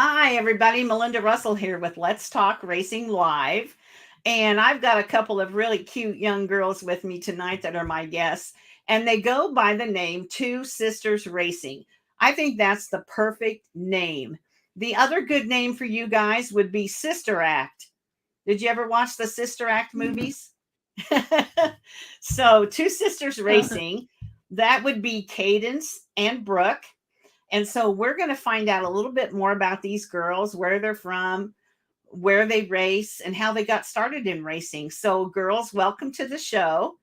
Hi, everybody. Melinda Russell here with Let's Talk Racing Live. And I've got a couple of really cute young girls with me tonight that are my guests, and they go by the name Two Sisters Racing. I think that's the perfect name. The other good name for you guys would be Sister Act. Did you ever watch the Sister Act movies? So, Two Sisters Racing, that would be Cadence and Brooke. And so we're going to find out a little bit more about these girls, where they're from, where they race, and how they got started in racing. So, girls, welcome to the show.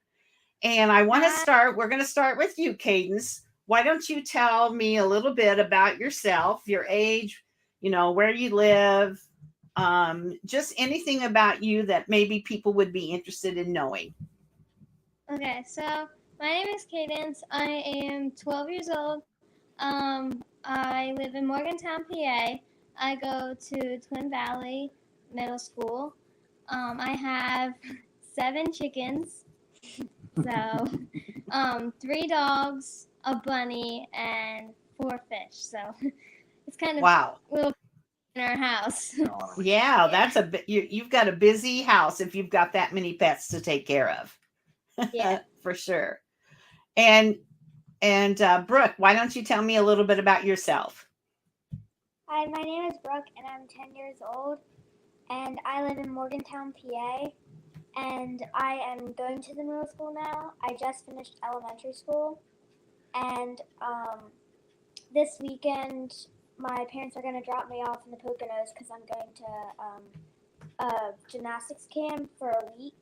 And I want to Hi. start, we're going to start with you, Cadence. Why don't you tell me a little bit about yourself, your age, where you live, just anything about you that maybe people would be interested in knowing. Okay, so my name is Cadence. I am 12 years old. I live in Morgantown, PA. I go to Twin Valley Middle School. I have 7 chickens, so three dogs, a bunny, and 4 fish. So it's kind of Wow. a little in our house. Yeah, Yeah, you've got a busy house if you've got that many pets to take care yeah. of. For sure. And Brooke, why don't you tell me a little bit about yourself? Hi, my name is Brooke and I'm 10 years old and I live in Morgantown, PA. And I am going to the middle school now. I just finished elementary school. And this weekend, my parents are going to drop me off in the Poconos because I'm going to a gymnastics camp for a week.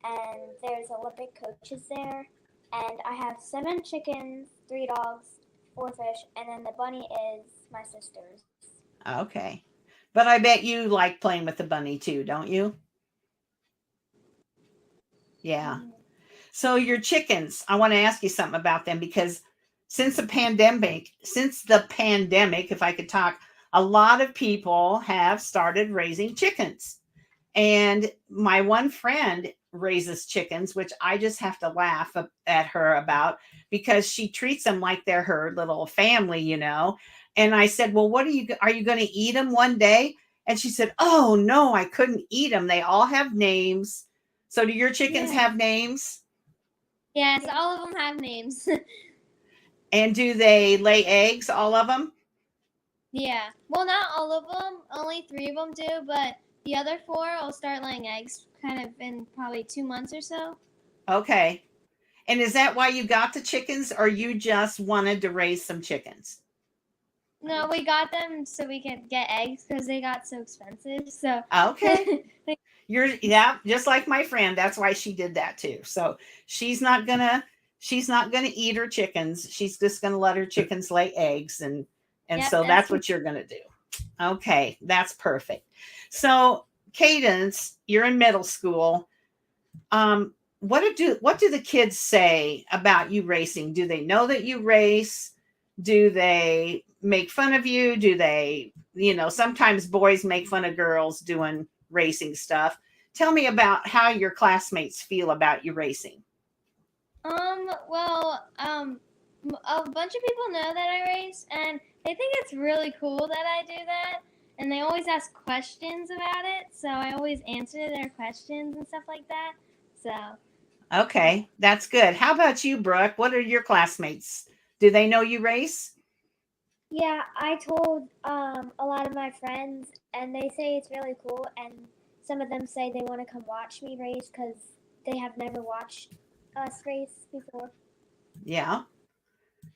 And there's Olympic coaches there. And I have 7 chickens, 3 dogs, 4 fish, and then the bunny is my sister's. Okay. But I bet you like playing with the bunny too, don't you? Yeah. Mhm. So your chickens, I want to ask you something about them because since the pandemic, if I could talk, a lot of people have started raising chickens. And my one friend raises chickens, which I just have to laugh at her about because she treats them like they're her little family. And I said, "Well, are you going to eat them one day?" And she said, "Oh, no, I couldn't eat them. They all have names." So do your chickens Yeah. have names? Yes, all of them have names. And do they lay eggs, all of them? Yeah. Well, not all of them. Only 3 of them do, but the other 4 will start laying eggs kind of in probably 2 months or so. Okay. And is that why you got the chickens or you just wanted to raise some chickens? No, we got them so we could get eggs because they got so expensive. So, Okay. Yeah, just like my friend. That's why she did that too. So she's not gonna she's not gonna eat her chickens. She's just gonna let her chickens lay eggs, and yep, so that's that's what you're gonna do. Okay, that's perfect. So Cadence, you're in middle school. What do the kids say about you racing? Do they know that you race? Do they make fun of you? Do they, sometimes boys make fun of girls doing racing stuff. Tell me about how your classmates feel about you racing. a bunch of people know that I race, and they think it's really cool that I do that. And they always ask questions about it, so I always answer their questions and stuff like that. So, Okay, that's good. How about you, Brooke? What are your classmates? Do they know you race? Yeah, I told a lot of my friends, and they say it's really cool. And some of them say they want to come watch me race because they have never watched us race before. Yeah.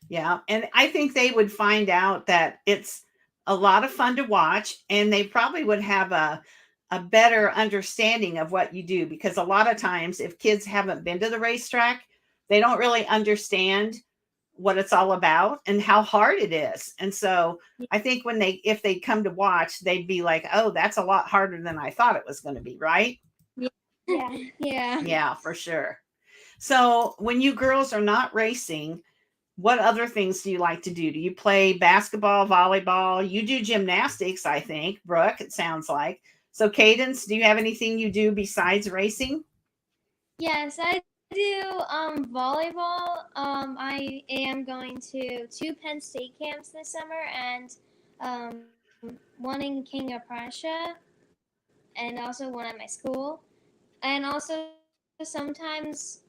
Yeah. And I think they would find out that it's a lot of fun to watch and they probably would have a better understanding of what you do because a lot of times if kids haven't been to the racetrack, they don't really understand what it's all about and how hard it is. And so I think if they come to watch, they'd be like, "Oh, that's a lot harder than I thought it was going to be," right? yeah. Yeah. Yeah. Yeah, for sure. So when you girls are not racing, what other things do you like to do? Do you play basketball, volleyball? You do gymnastics, I think, Brooke, it sounds like. So, Cadence, do you have anything you do besides racing? Yes, I do volleyball. I am going to 2 Penn State camps this summer, and won King of Prussia, and also one at my school. And also sometimes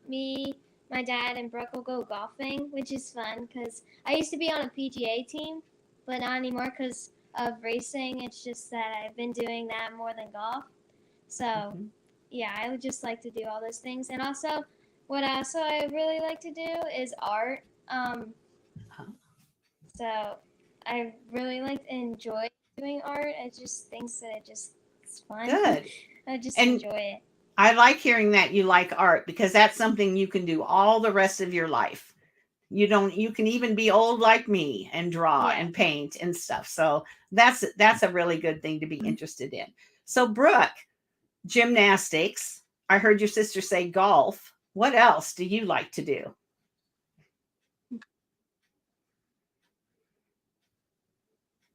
me, my dad, and Brooke will go golfing, which is fun because I used to be on a PGA team, but not anymore because of racing. It's just that I've been doing that more than golf. So yeah, I would just like to do all those things. And also, what also I really like to do is art. So I really like to enjoy doing art. I just think that it's fun. Good. I just And enjoy it. I like hearing that you like art because that's something you can do all the rest of your life. You can even be old like me and draw Yeah. and paint and stuff. So that's a really good thing to be interested in. So Brooke, gymnastics. I heard your sister say golf. What else do you like to do?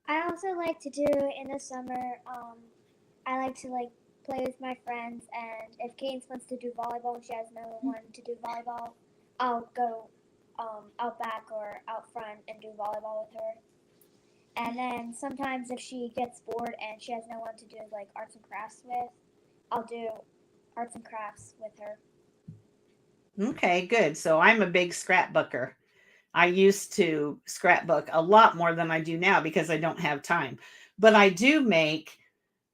I also like to do in the summer. I like to play with my friends, and if Cadence wants to do volleyball and she has no one to do volleyball, I'll go out back or out front and do volleyball with her. And then sometimes if she gets bored and she has no one to do like arts and crafts with, I'll do arts and crafts with her. Okay, good. So I'm a big scrapbooker. I used to scrapbook a lot more than I do now because I don't have time. But I do make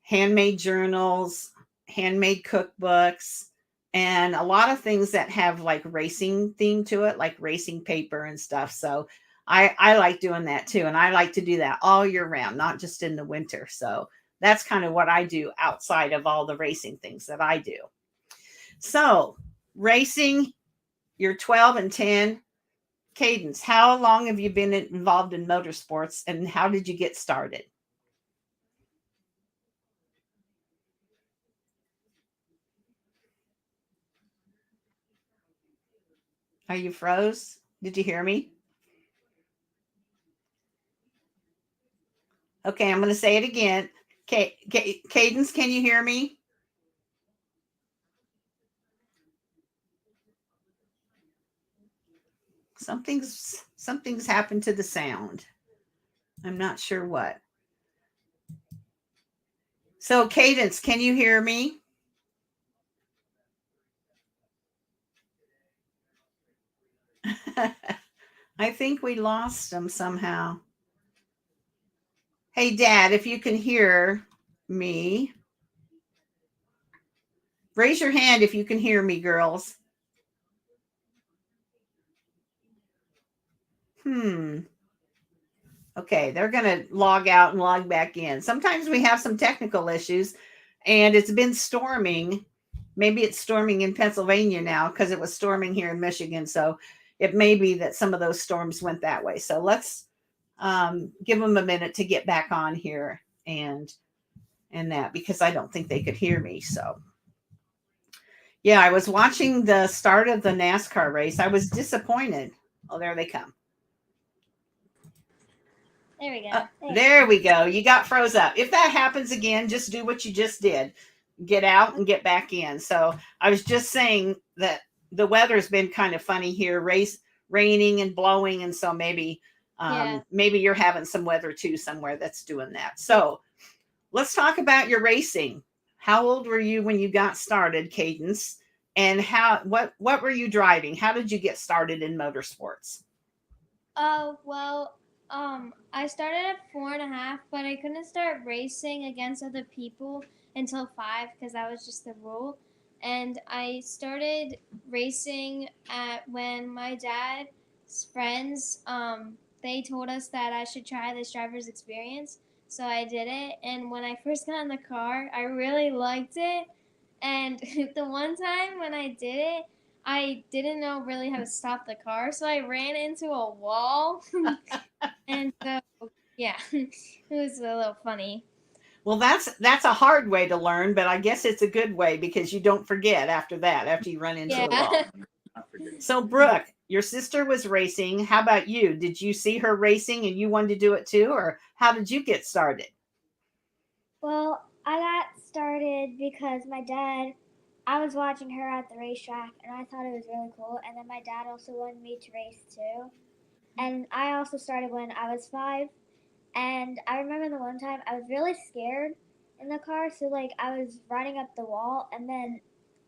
handmade journals, handmade cookbooks, and a lot of things that have like racing theme to it, like racing paper and stuff. So I like doing that too. And I like to do that all year round, not just in the winter. So that's kind of what I do outside of all the racing things that I do. So racing, you're 12 and 10. Cadence, how long have you been involved in motorsports and how did you get started? Are you froze? Did you hear me? Okay, I'm going to say it again. Cadence, can you hear me? Something's happened to the sound. I'm not sure what. So, Cadence, can you hear me? I think we lost him somehow. Hey, Dad, if you can hear me, raise your hand if you can hear me, girls. Okay, they're going to log out and log back in. Sometimes we have some technical issues and it's been storming. Maybe it's storming in Pennsylvania now because it was storming here in Michigan. So it may be that some of those storms went that way. So let's give them a minute to get back on here and that because I don't think they could hear me. So yeah, I was watching the start of the NASCAR race. I was disappointed. Oh, there they come. There we go. There we go. You got froze up. If that happens again, just do what you just did. Get out and get back in. So I was just saying that the weather's been kind of funny here, raining and blowing. And so maybe you're having some weather too somewhere that's doing that. So let's talk about your racing. How old were you when you got started, Cadence? And what were you driving? How did you get started in motorsports? Well, I started at 4.5, but I couldn't start racing against other people until 5 because that was just the rule. And I started racing at when my dad's friends they told us that I should try this driver's experience. So I did it, and when I first got in the car, I really liked it. And the one time when I did it, I didn't know really how to stop the car, so I ran into a wall. And so, yeah, it was a little funny. Well, that's a hard way to learn, but I guess it's a good way because you don't forget after that, after you run into a wall. So, Brooke, your sister was racing. How about you? Did you see her racing and you wanted to do it too, or how did you get started? Well, I got started because I was watching her at the racetrack and I thought it was really cool. And then my dad also wanted me to race too. And I also started when I was 5. And I remember the one time I was really scared in the car, so like I was running up the wall, and then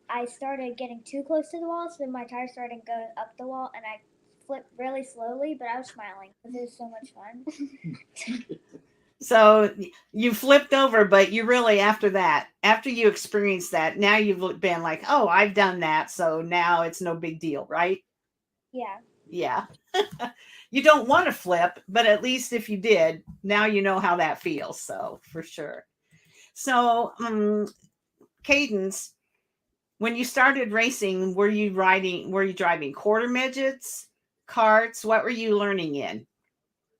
I started getting too close to the wall, so my tires started going up the wall, and I flipped really slowly, but I was smiling because it was so much fun. So you flipped over, but you really, after you experienced that, now you've been like, oh, I've done that. So now it's no big deal, right? Yeah. Yeah. You don't want to flip, but at least if you did, now you know how that feels. So for sure. So, Cadence, when you started racing, were you driving quarter midgets, carts? What were you learning in?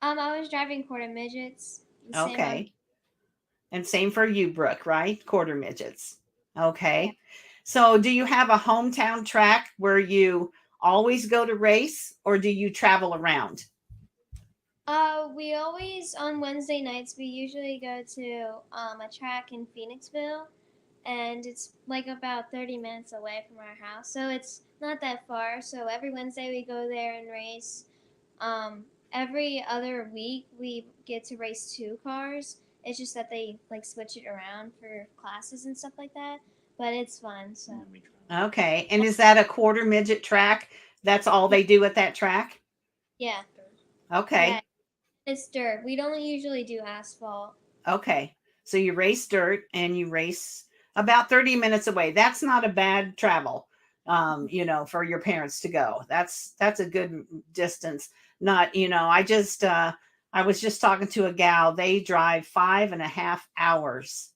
I was driving quarter midgets. Same on. Okay. And same for you, Brooke, right? Quarter midgets. Okay. So do you have a hometown track where you always go to race, or do you travel around? We always on Wednesday nights we usually go to a track in Phoenixville, and it's like about 30 minutes away from our house, so it's not that far. So every Wednesday we go there and race. Every other week we get to race two cars. It's just that they like switch it around for classes and stuff like that, but it's fun. So Okay. And is that a quarter midget track? That's all they do at that track? yeah, Okay. yeah, it's dirt. We don't usually do asphalt. Okay. So you race dirt and you race about 30 minutes away. That's not a bad travel, for your parents to go. That's a good distance. Not, I was just talking to a gal. They drive 5.5 hours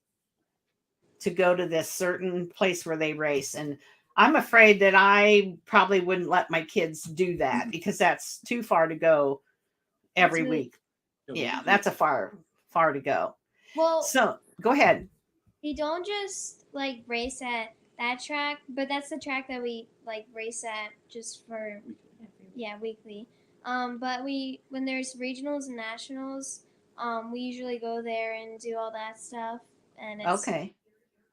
to go to this certain place where they race. And I'm afraid that I probably wouldn't let my kids do that because that's too far to go every That's really- week. Yeah, that's a far to go. Well, So go ahead. we don't just like race at that track, but that's the track that we like race at just for weekly. But when there's regionals and nationals, we usually go there and do all that stuff, and it's Okay.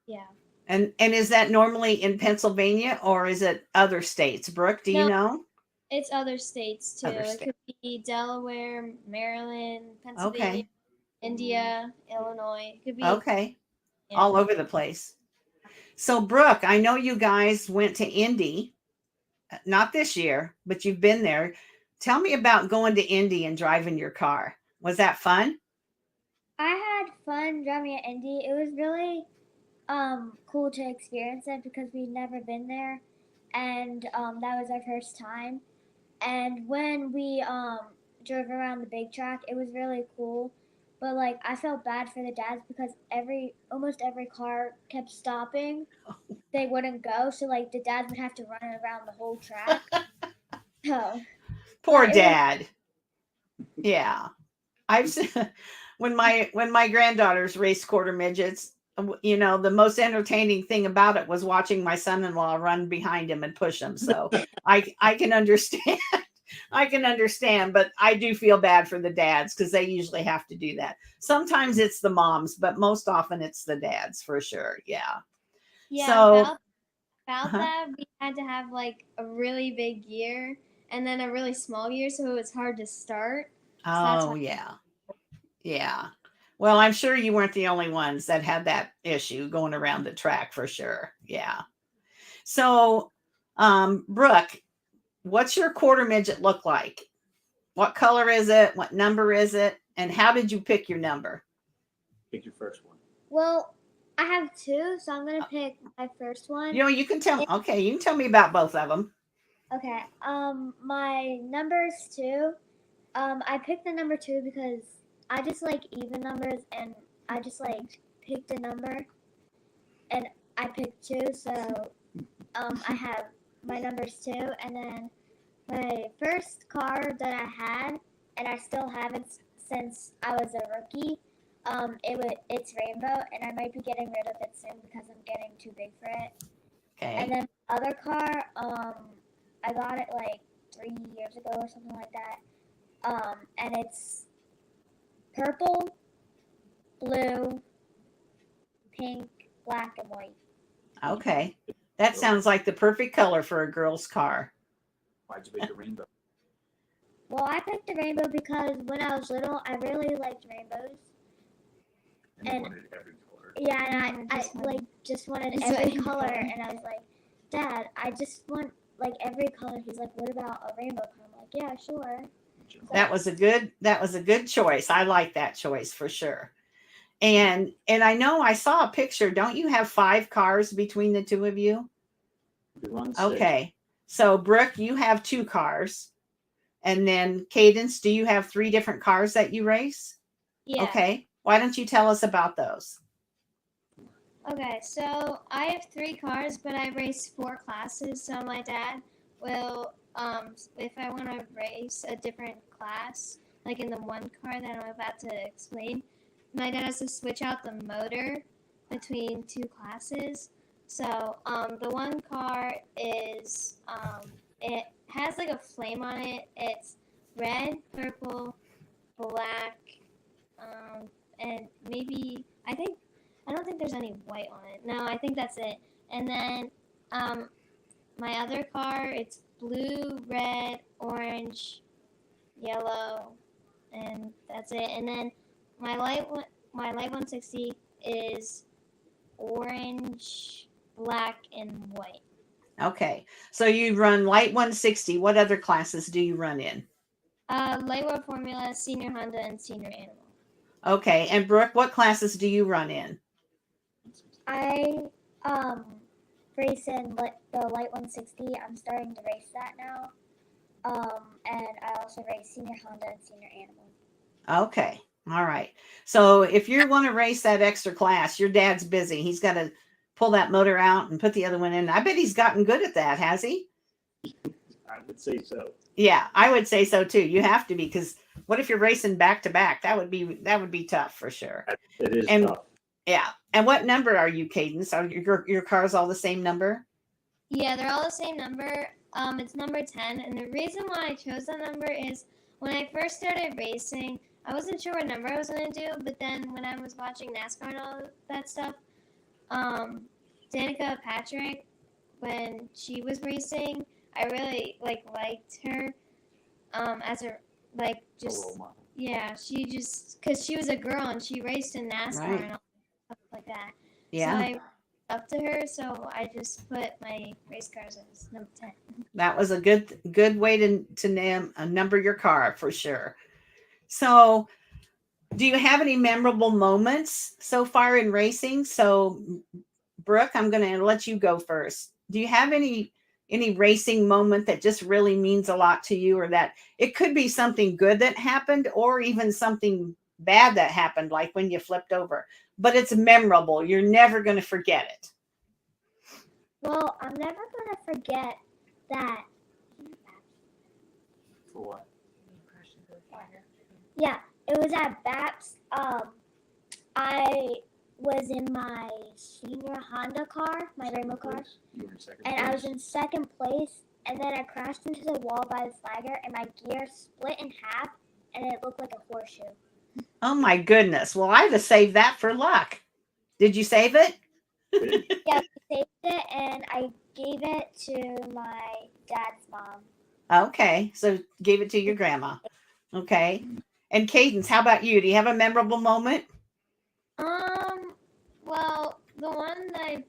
yeah. And is that normally in Pennsylvania or is it other states? Brooke, do you No, know? it's other states too. Other It states. could be Delaware, Maryland, Pennsylvania, Okay. India, Illinois. It could be Okay. yeah. All over the place. So Brooke, I know you guys went to Indy, not this year, but you've been there. Tell me about going to Indy and driving your car. Was that fun? I had fun driving at Indy. It was really cool to experience it because we'd never been there, and that was our first time. And when we drove around the big track, it was really cool. But like I felt bad for the dads because almost every car kept stopping. They wouldn't go, so like the dads would have to run around the whole track. So Poor it was dad. Yeah. I've seen when my granddaughters raced quarter midgets, the most entertaining thing about it was watching my son-in-law run behind him and push him. So I can understand. I can understand, but I do feel bad for the dads because they usually have to do that. Sometimes it's the moms, but most often it's the dads for sure. Yeah. Yeah, So about that, we had to have like a really big gear and then a really small gear, so it was hard to start. So that's oh why. yeah. Yeah. Well, I'm sure you weren't the only ones that had that issue going around the track for sure. Yeah. So, Brooke, what's your quarter midget look like? What color is it? What number is it? And how did you pick your number? Pick your first one. well. I have two, so I'm gonna pick my first one. You can tell. Okay, you can tell me about both of them. Okay. My number is two. I picked the number two because I just like even numbers, and I just like picked a number, and I picked two. So, I have my numbers two, and then my first car that I had, and I still have it since I was a rookie. It's rainbow, and I might be getting rid of it soon because I'm getting too big for it. And Okay. then the other car, I got it like 3 years ago or something like that. And it's purple, blue, pink, black, and white. Okay. That sounds like the perfect color for a girl's car. Why'd you pick the rainbow? Well, I picked the rainbow because when I was little, I really liked rainbows. And you And- wanted every color. Yeah, and Yeah, I just one. just wanted Just every one color, color. and I was like, Dad, I just want like every color. He's like, what about a rainbow color? I'm like, yeah, sure. That was a good choice. I like that choice for sure. And I know I saw a picture. Don't you have 5 cars between the two of you? We run 6. Okay. So Brooke, you have 2 cars. And then Cadence, do you have 3 different cars that you race? Yeah. Okay. Why don't you tell us about those? Okay, so I have 3 cars, but I race 4 classes. So my dad will, if I want to race a different class, like in the one car that I'm about to explain, my dad has to switch out the motor between 2 classes. So the one car is, it has like a flame on it. It's red, purple, black, and maybe I don't think there's any white on it. No, I think that's it. And then my other car, it's blue, red, orange, yellow, and that's it. And then my light 160 is orange, black, and white. Okay. So you run light 160. What other classes do you run in? Light World Formula, Senior Honda, and Senior Animal. Okay. And Brooke, what classes do you run in? I race in the light 160. I'm starting to race that now. And I also race Senior Honda and Senior Animal. Okay. All right. So if you want to race that extra class, your dad's busy. He's got to pull that motor out and put the other one in. I bet he's gotten good at that, has he? I would say so. Yeah, I would say so too. You have to be, because what if you're racing back to back? That would be tough for sure. It is And- tough. Yeah. And what number are you, Cadence? Are your cars all the same number? Yeah, they're all the same number. It's number 10, and the reason why I chose that number is when I first started racing, I wasn't sure what number I was gonna do, but then when I was watching NASCAR and all that stuff, Danica Patrick, when she was racing, I really liked her, as a A role model. yeah, she just because she was a girl and she raced in NASCAR Right. and all stuff like that. Yeah. So I up to her, so I just put my race cars as number 10. That was a good way to name number your car for sure. So, do you have any memorable moments so far in racing? So, Brooke, I'm going to let you go first. Do you have any racing moment that just really means a lot to you, or that it could be something good that happened or even something bad that happened, like when you flipped over, but it's memorable. You're never going to forget it. Well, I'm never gonna forget that. For what? Yeah, it was at BAPS. I was in my senior Honda car, my rainbow car, You were in second and I was place. in second place. And then I crashed into the wall by the flagger, and my gear split in half, and it looked like a horseshoe. Oh my goodness. Well, I'd have saved that for luck. Did you save it? Yeah, we saved it, and I gave it to my dad's mom. Okay. So gave it to your grandma. Okay. And Cadence, how about you? Do you have a memorable moment? Well, the one that I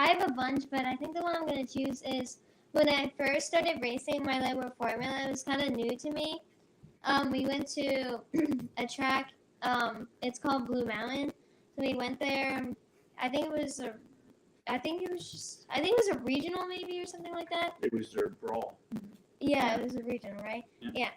have a bunch, but I think the one I'm gonna choose is when I first started racing my Light World Formula. It was kind of new to me. We went to a track. It's called Blue Mountain. So we went there. I think it was a regional maybe or something like that. It was their brawl. Yeah, it was a regional, right? Yeah.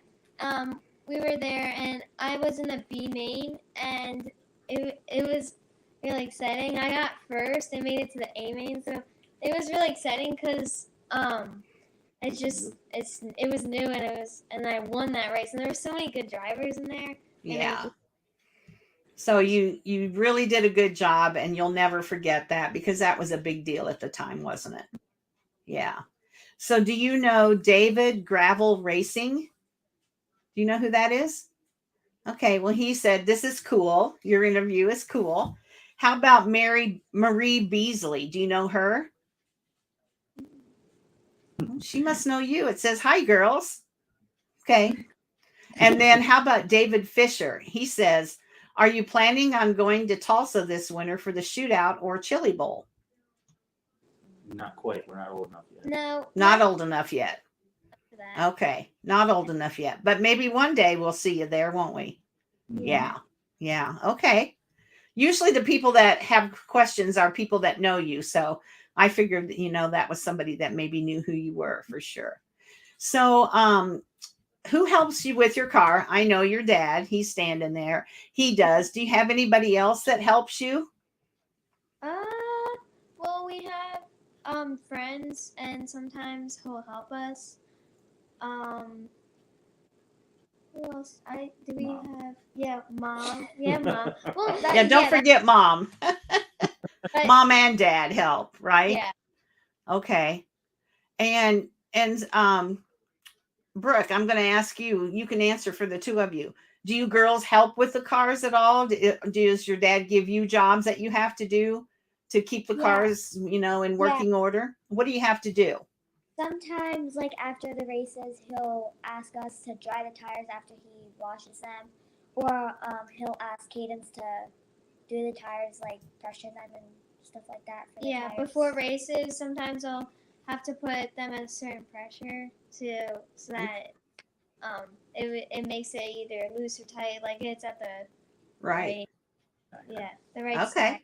We were there, and I was in the B main, and it was really exciting. I got first and made it to the A main, so it was really exciting because it was new, and I won that race, and there were so many good drivers in there. Yeah. So you really did a good job, and you'll never forget that, because that was a big deal at the time, wasn't it? Yeah. So do you know David Gravel Racing? Do you know who that is? Okay. Well, he said, this is cool. Your interview is cool. How about Marie Beasley? Do you know her? She must know you. It says, hi, girls. Okay. And then how about David Fisher? He says, are you planning on going to Tulsa this winter for the shootout or chili bowl? Not quite. We're not old enough yet. No, Not old enough yet. for that. Okay. Not old enough yet. But maybe one day we'll see you there, won't we? Mhm. Yeah. Yeah. Okay. Usually the people that have questions are people that know you. So I figured, that was somebody that maybe knew who you were for sure. So, who helps you with your car? I know your dad. He's standing there. He does. Do you have anybody else that helps you? Well, we have friends, and sometimes he'll help us. Who else? We Mom. have? Yeah, mom. Yeah, mom. Well, Yeah, don't forget mom. but- Mom and dad help, right? Yeah. Okay. And Brooke, I'm going to ask you. You can answer for the two of you. Do you girls help with the cars at all? Does your dad give you jobs that you have to do to keep the Yeah. cars, in working order? What do you have to do? Sometimes, like after the races, he'll ask us to dry the tires after he washes them, or he'll ask Cadence to do the tires, like pressure them and stuff like that. For the Yeah, tires. before races, sometimes I'll have to put them at a certain pressure so that it makes it either loose or tight, like it's at the Right. the right Okay. size.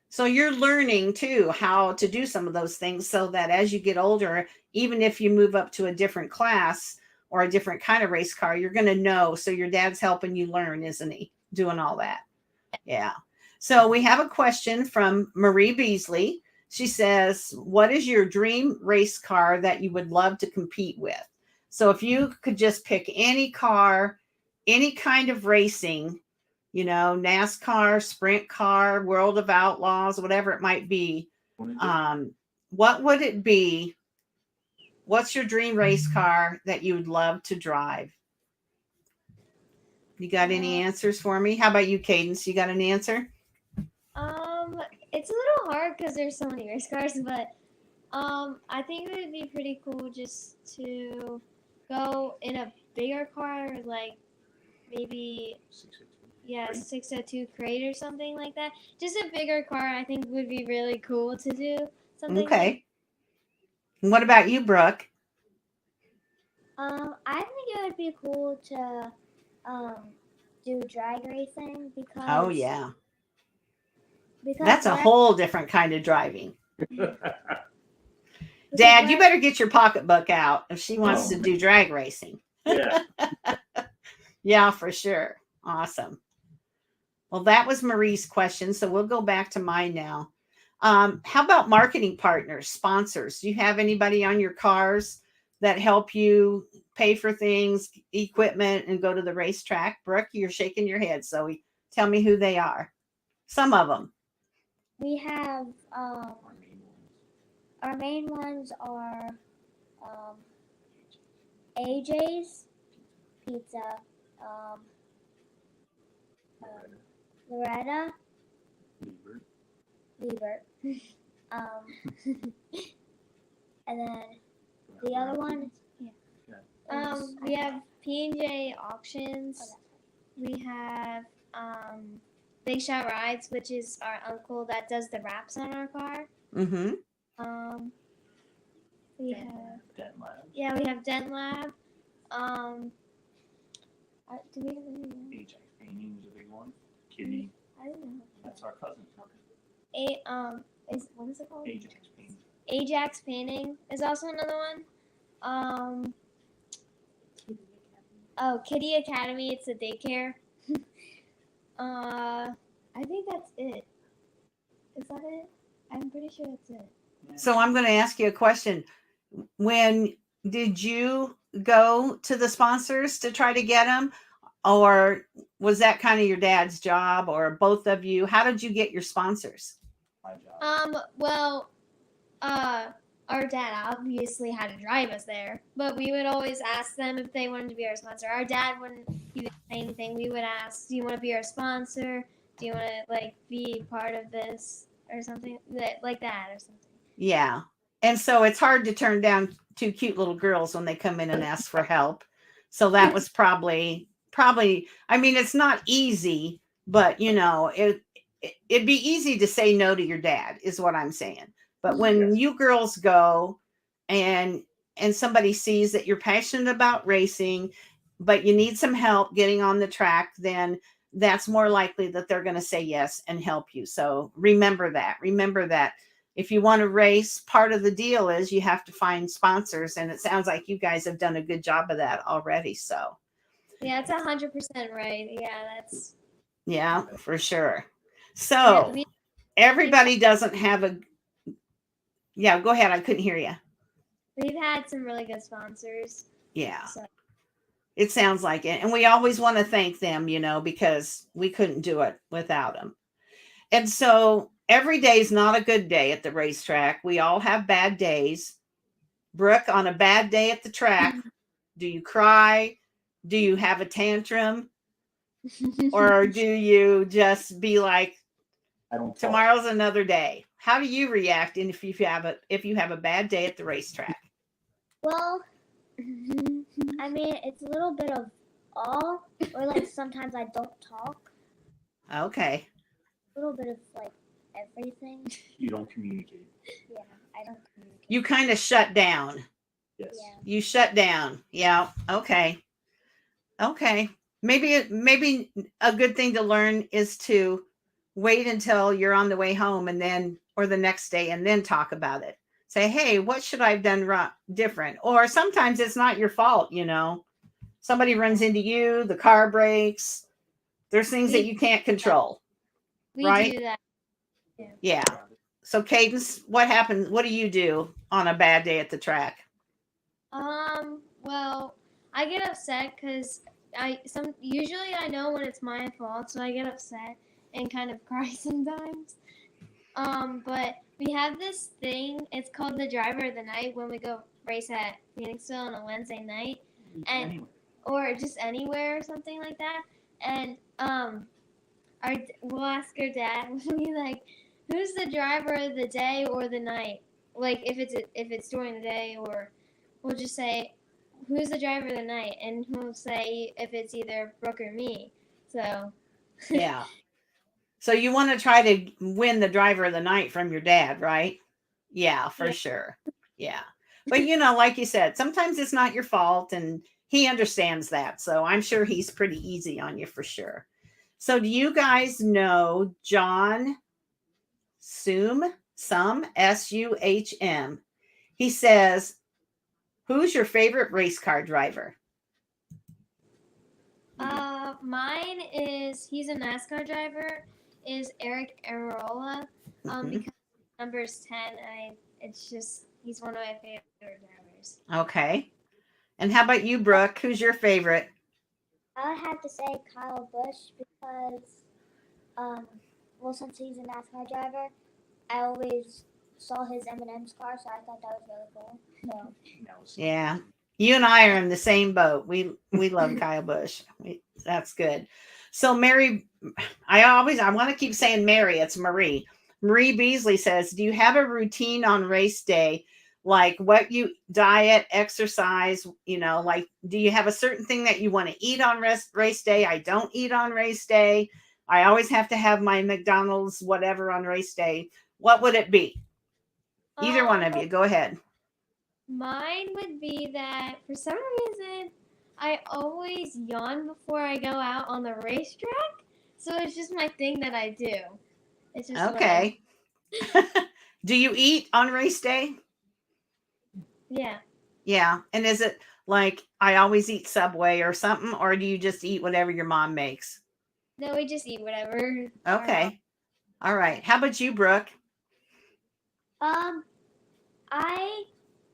So you're learning too how to do some of those things so that as you get older, even if you move up to a different class or a different kind of race car, you're going to know. So your dad's helping you learn, isn't he? Doing all that. Yeah. So we have a question from Marie Beasley. She says, what is your dream race car that you would love to compete with? So if you could just pick any car, any kind of racing, NASCAR, sprint car, World of Outlaws, whatever it might be. What would it be? What's your dream race car that you would love to drive? You got any answers for me? How about you, Cadence? You got an answer? It's a little hard because there's so many race cars, but I think it would be pretty cool just to go in a bigger car, like maybe 602 crate or something like that. Just a bigger car, I think would be really cool to do something. Okay. And what about you, Brooke? I think it would be cool to do drag racing because. Oh yeah. Because That's a whole different kind of driving. because Dad, when- you better get your pocketbook out if she wants to do drag racing. Yeah. Yeah, for sure. Awesome. Well, that was Marie's question. So we'll go back to mine now. How about marketing partners, sponsors? Do you have anybody on your cars that help you pay for things, equipment, and go to the racetrack? Brooke, you're shaking your head. So tell me who they are. Some of them. We have our main ones are AJ's Pizza, Loretta, Liebert, and then the other one. We have P&J Auctions. We have Big Shot Rides, which is our uncle that does the wraps on our car. Mm-hmm. We have Dent Lab. Do we have any more? Ajax Painting is a big one. Kitty, I don't know. that's our cousin. What is it called? Ajax Painting. Ajax Painting is also another one. Kitty Academy. It's a daycare. I think that's it. Is that it? I'm pretty sure that's it. So I'm going to ask you a question. When did you go to the sponsors to try to get them? Or was that kind of your dad's job, or both of you? How did you get your sponsors? My job. Well, our dad obviously had to drive us there, but we would always ask them if they wanted to be our sponsor. Our dad wouldn't even say anything. We would ask, do you want to be our sponsor? Do you want to be part of this or something like that or something? Yeah. And so it's hard to turn down two cute little girls when they come in and ask for help. So that was probably, I mean, it's not easy, but you know, it'd be easy to say no to your dad is what I'm saying. But when Yes. you girls go and somebody sees that you're passionate about racing, but you need some help getting on the track, then that's more likely that they're going to say yes and help you. So remember that. Remember that if you want to race, part of the deal is you have to find sponsors. And it sounds like you guys have done a good job of that already. So Yeah, it's 100% right. Yeah, that's yeah, for sure. yeah, So everybody doesn't have a, yeah, go ahead. I couldn't hear you. we've had some really good sponsors. Yeah. So It sounds like it. And we always want to thank them, you know, because we couldn't do it without them. And so every day is not a good day at the racetrack. We all have bad days. Brooke, on a bad day at the track, do you cry? Do you have a tantrum? Or do you just be like, I don't talk. tomorrow's another day? How do you react if you have a bad day at the racetrack? Well, I mean, it's a little bit of all, or like sometimes I don't talk. Okay. A little bit of like everything. You don't communicate. Yeah, I don't communicate. You kind of shut down. Yes. Yeah. You shut down. Yeah. Okay. Okay. Maybe a good thing to learn is to wait until you're on the way home and then, or the next day, and then talk about it. Say, hey, what should I have done different? Or sometimes it's not your fault, you know. Somebody runs into you, the car breaks. There's things that you can't control. we Right? do that. Yeah. So Cadence, what happens? What do you do on a bad day at the track? Well, I get upset because usually I know when it's my fault, so I get upset and kind of cry sometimes. But we have this thing. It's called the Driver of the Night when we go race at Phoenixville on a Wednesday night, and Anyway, or just anywhere or something like that. And we'll ask our dad. We'll be like, "Who's the driver of the day or the night?" Like if it's during the day, or we'll just say, "Who's the driver of the night?" And he'll say if it's either Brooke or me. So Yeah. So you want to try to win the driver of the night from your dad, right? Yeah, for Yeah. sure. Yeah. But you know, like you said, sometimes it's not your fault and he understands that. So I'm sure he's pretty easy on you for sure. So do you guys know John Suhm, Suhm? He says, who's your favorite race car driver? mine is he's a NASCAR driver. Is Eric Arola. Mhm. Because number's 10. It's just he's one of my favorite drivers. Okay. And how about you, Brooke? Who's your favorite? I would have to say Kyle Busch because, well, since he's a NASCAR driver, I always saw his M&M's car, so I thought that was really cool. So, Yeah. You and I are in the same boat. We love Kyle Busch. That's good. So Mary, I want to keep saying Mary. It's Marie. Marie Beasley says, do you have a routine on race day? Like what you diet, exercise, you know, like, do you have a certain thing that you want to eat on race day? I don't eat on race day. I always have to have my McDonald's, whatever on race day. What would it be? Either one of you, go ahead. Mine would be that for some reason I always yawn before I go out on the racetrack. So it's just my thing that I do. It's just Okay. Do you eat on race day? Yeah. Yeah. And is it like I always eat Subway or something, or do you just eat whatever your mom makes? No, we just eat whatever. Okay. All right. How about you, Brooke? I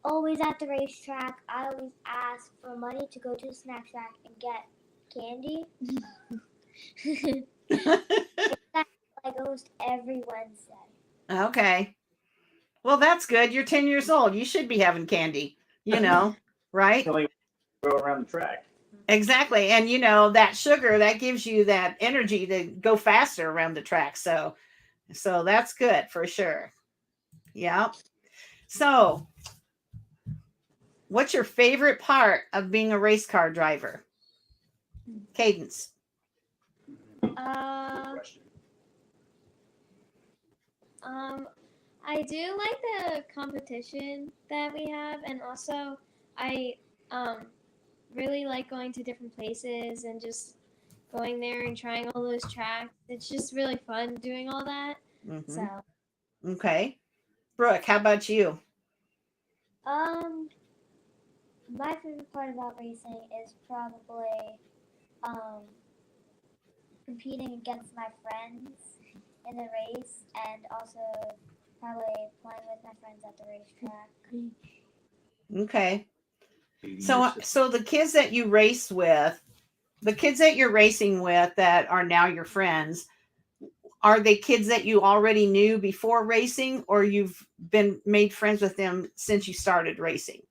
always at the racetrack, I always ask for money to go to the snack shack and get candy. Like almost every Wednesday. Okay. Well, that's good. You're 10 years old. You should be having candy, you know, right? Go around the track. Exactly. And you know, that sugar that gives you that energy to go faster around the track. So that's good for sure. Yeah. So What's your favorite part of being a race car driver? Cadence. Question. I do like the competition that we have, and also I really like going to different places and just going there and trying all those tracks. It's just really fun doing all that. Mhm. So Okay. Brooke, how about you? My favorite part about racing is probably competing against my friends in the race, and also probably playing with my friends at the racetrack. Okay. Dating So, your sister. so the kids that you race with, the kids that you're racing with that are now your friends, are they kids that you already knew before racing, or you've been made friends with them since you started racing?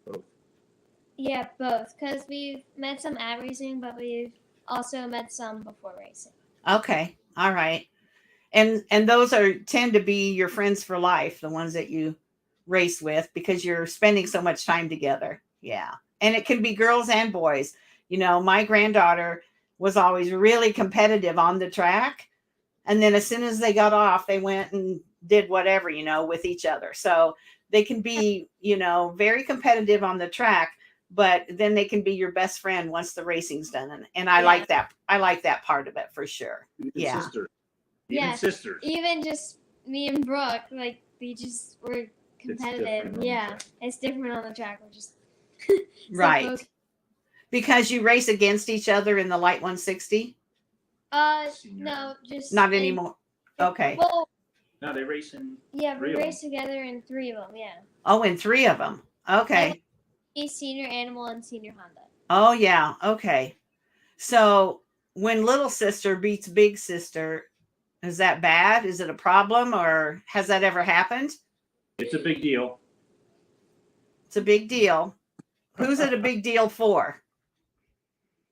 Both. yeah, both, because we've met some at racing, but we've also met some before racing. Okay. All right. And those tend to be your friends for life, the ones that you race with, because you're spending so much time together. Yeah. And it can be girls and boys. You know, my granddaughter was always really competitive on the track. And then as soon as they got off, they went and did whatever, with each other. So they can be, very competitive on the track, but then they can be your best friend once the racing's done. And I Yeah. like that. I like that part of it for sure. Even Yeah. sisters. Even Yes. sisters. Even just me and Brooke, like we just were competitive. different on the Yeah, track. it's different on the track. We're just so Right. focused. Because you race against each other in the light 160? Senior. No, just Not in- anymore. Okay. Well, No, they racing. yeah, Three we of them. raced together in 3 of them. Yeah, Oh, and 3 of them. Okay. he's senior animal and senior Honda. Oh, yeah. Okay. So when little sister beats big sister, is that bad? Is it a problem, or has that ever happened? It's a big deal. It's a big deal. Who's it a big deal for?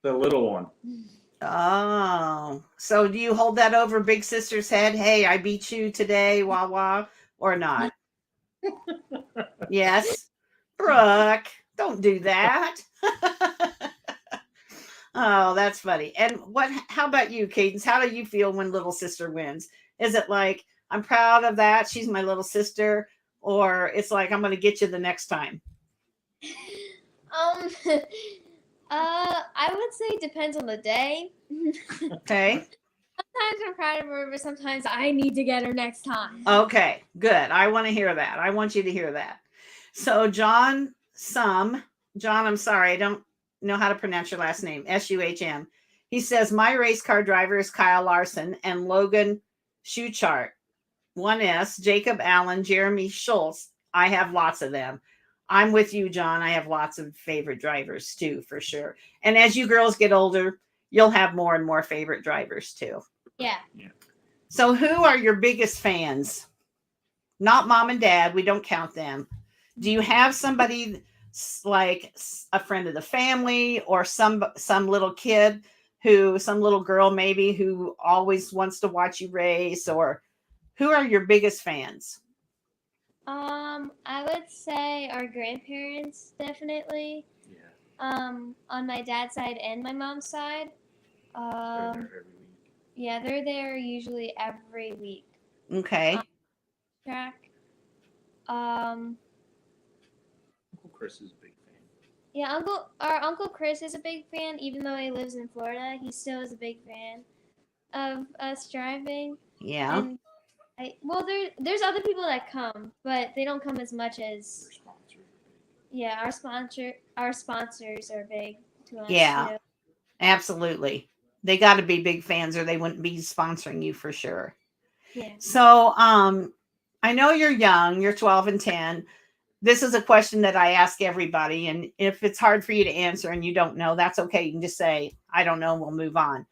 The little one. Oh, so do you hold that over big sister's head? Hey, I beat you today, wah wah, or not? Yes. Brooke, don't do that. Oh, that's funny. And how about you, Cadence? How do you feel when little sister wins? Is it like, I'm proud of that, she's my little sister, or it's like, I'm going to get you the next time? I would say it depends on the day. Okay. Sometimes I'm proud of her, but sometimes I need to get her next time. Okay, good. I want to hear that. I want you to hear that. So John, I'm sorry, I don't know how to pronounce your last name, Shuhm. He says, my race car driver is Kyle Larson and Logan Schuchart. 1S, Jacob Allen, Jeremy Schultz. I have lots of them. I'm with you, John. I have lots of favorite drivers too, for sure. And as you girls get older, you'll have more and more favorite drivers too. Yeah. So who are your biggest fans? Not mom and dad. We don't count them. Do you have somebody like a friend of the family, or some little kid some little girl maybe, who always wants to watch you race, or who are your biggest fans? I would say our grandparents, definitely. Yeah. On my dad's side and my mom's side. They're there every week. Yeah, they're there usually every week. Okay. Track. Uncle Chris is a big fan. Yeah, our Uncle Chris is a big fan, even though he lives in Florida. He still is a big fan of us driving. Yeah. And there's other people that come, but they don't come as much as. Their sponsors are big. Yeah, our sponsors are big to us. Yeah. Too. Absolutely. They got to be big fans, or they wouldn't be sponsoring you for sure. Yeah. So, I know you're young, you're 12 and 10. This is a question that I ask everybody. And if it's hard for you to answer and you don't know, that's okay. You can just say, I don't know, we'll move on.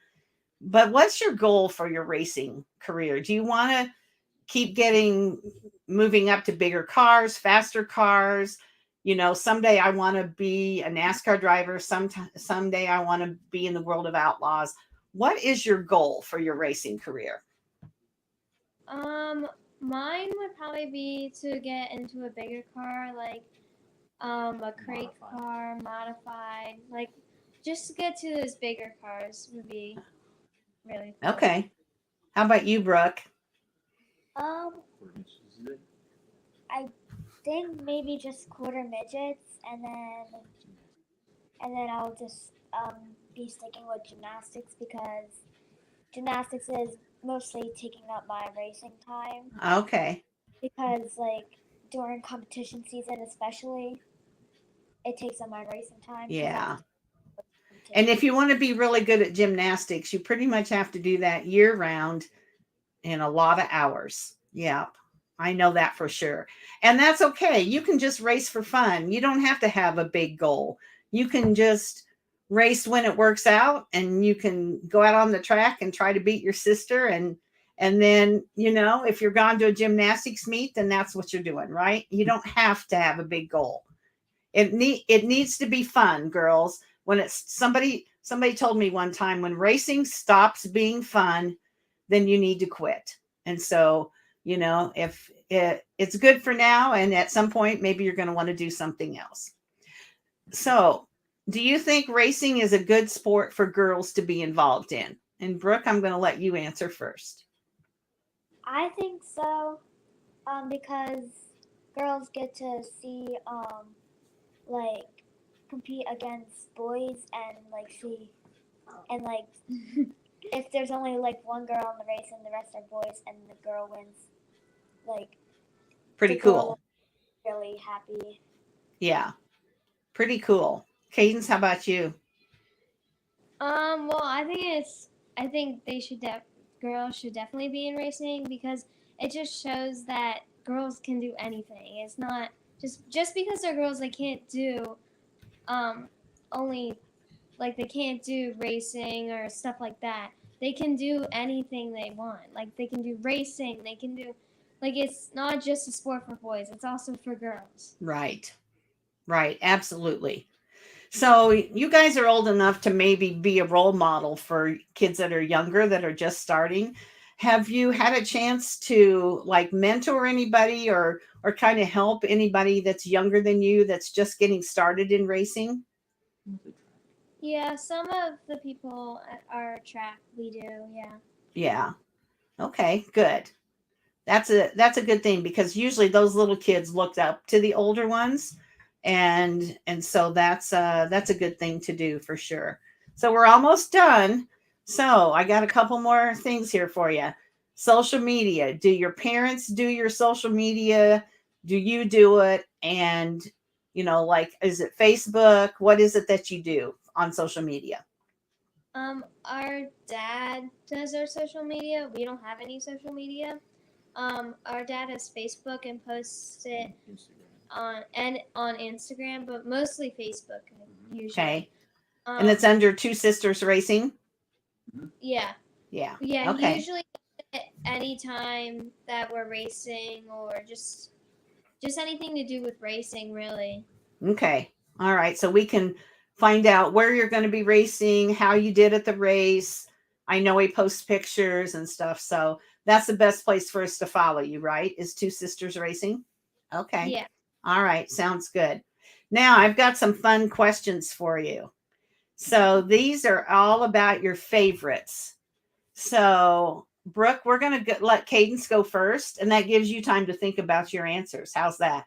But what's your goal for your racing career? Do you want to keep moving up to bigger cars, faster cars? Someday I want to be a NASCAR driver. Someday I want to be in the world of outlaws. What is your goal for your racing career? Mine would probably be to get into a bigger car, like A crate Modified. car, modified, like just to get to those bigger cars would be really fun. Okay. How about you, Brooke? Um, I think maybe just quarter midgets, and then I'll just be sticking with gymnastics because gymnastics is mostly taking up my racing time. Okay. Because like during competition season, especially, it takes up my racing time. 'Cause I Yeah. have to And if you want to be really good at gymnastics, you pretty much have to do that year round in a lot of hours. Yeah. I know that for sure. And that's okay. You can just race for fun. You don't have to have a big goal. You can just race when it works out, and you can go out on the track and try to beat your sister, and then, if you're gone to a gymnastics meet, then that's what you're doing, right? You don't have to have a big goal. It needs to be fun, girls. When it's somebody told me one time, when racing stops being fun, then you need to quit. And so, if it's good for now, and at some point maybe you're going to want to do something else. So, do you think racing is a good sport for girls to be involved in? And Brooke, I'm going to let you answer first. I think so, because girls get to see like compete against boys and like see and like if there's only like one girl in the race and the rest are boys and the girl wins, like Pretty the girl cool. will be really happy. Yeah. Pretty cool. Cadence, how about you? Well, I think girls should definitely be in racing because it just shows that girls can do anything. It's not just because they're girls they can't do only like they can't do racing or stuff like that. They can do anything they want. Like they can do racing, they can do like it's not just a sport for boys, it's also for girls. Right. Right. Absolutely. So you guys are old enough to maybe be a role model for kids that are younger, that are just starting. Have you had a chance to like mentor anybody, or kind of help anybody that's younger than you that's just getting started in racing? Yeah, some of the people at our track we do, yeah. Yeah. Okay, good. That's a good thing, because usually those little kids looked up to the older ones, and so that's a good thing to do for sure. So we're almost done. So I got a couple more things here for you. Social media. Do your parents do your social media? Do you do it? And like, is it Facebook? What is it that you do on social media? Our dad does our social media. We don't have any social media. Our dad has Facebook and posts it on Instagram, but mostly Facebook usually. Okay. And it's under Two Sisters Racing? Yeah. Yeah. Yeah, Okay. usually anytime that we're racing or just anything to do with racing, really. Okay. All right. So we can find out where you're going to be racing, how you did at the race. I know he posts pictures and stuff. So that's the best place for us to follow you, right? Is Two Sisters Racing? Okay. Yeah. All right. Sounds good. Now I've got some fun questions for you. So these are all about your favorites. So, Brooke, we're going to let Cadence go first, and that gives you time to think about your answers. How's that?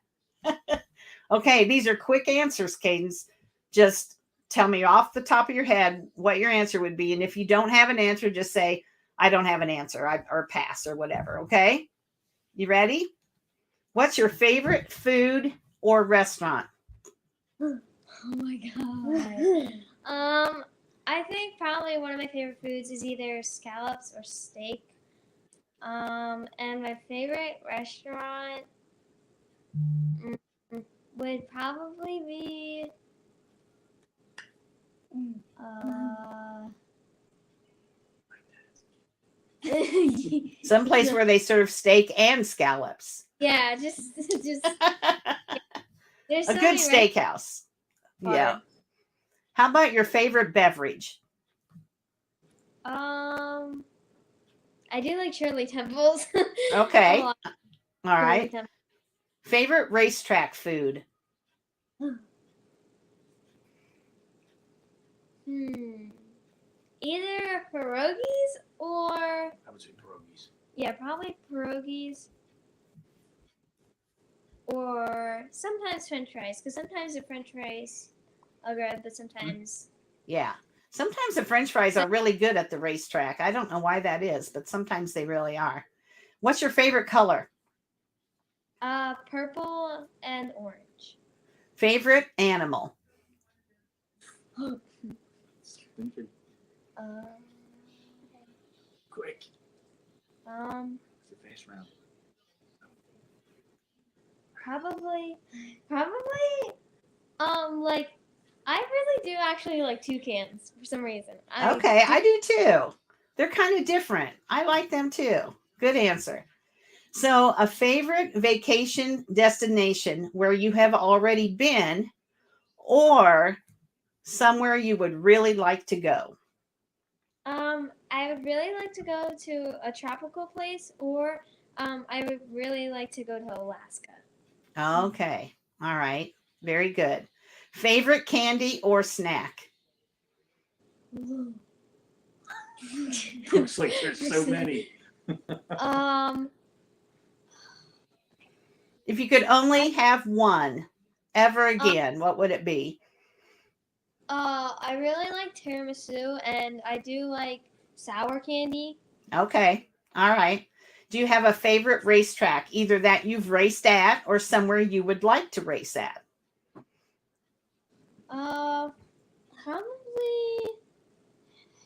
Okay, these are quick answers, Cadence. Just tell me off the top of your head what your answer would be. And if you don't have an answer, just say, I don't have an answer, or pass, or whatever. Okay? You ready? What's your favorite food or restaurant? Oh my god. I think probably one of my favorite foods is either scallops or steak. And my favorite restaurant would probably be Someplace where they serve steak and scallops. yeah, just there's A so good many steakhouse. Yeah. How about your favorite beverage? I do like Shirley Temples. Okay. A lot. All right. Shirley Temple. Favorite racetrack food? Either pierogies or I would say pierogies. yeah, probably pierogies. Or sometimes French fries, because sometimes the French fries are good, but sometimes Yeah. Sometimes the French fries are really good at the racetrack. I don't know why that is, but sometimes they really are. What's your favorite color? purple and orange. Favorite animal? Thinking Uh, quick. It's a fast round. probably, like I really do actually like toucans for some reason. Okay, I do too. They're kind of different. I like them too. Good answer. So, a favorite vacation destination where you have already been or somewhere you would really like to go? I would really like to go to a tropical place, or I would really like to go to Alaska. Okay. All right. Very good. Favorite candy or snack? Looks like there's so many. If you could only have one ever again, what would it be? I really like tiramisu, and I do like sour candy. Okay. All right. Do you have a favorite racetrack, either that you've raced at or somewhere you would like to race at? Probably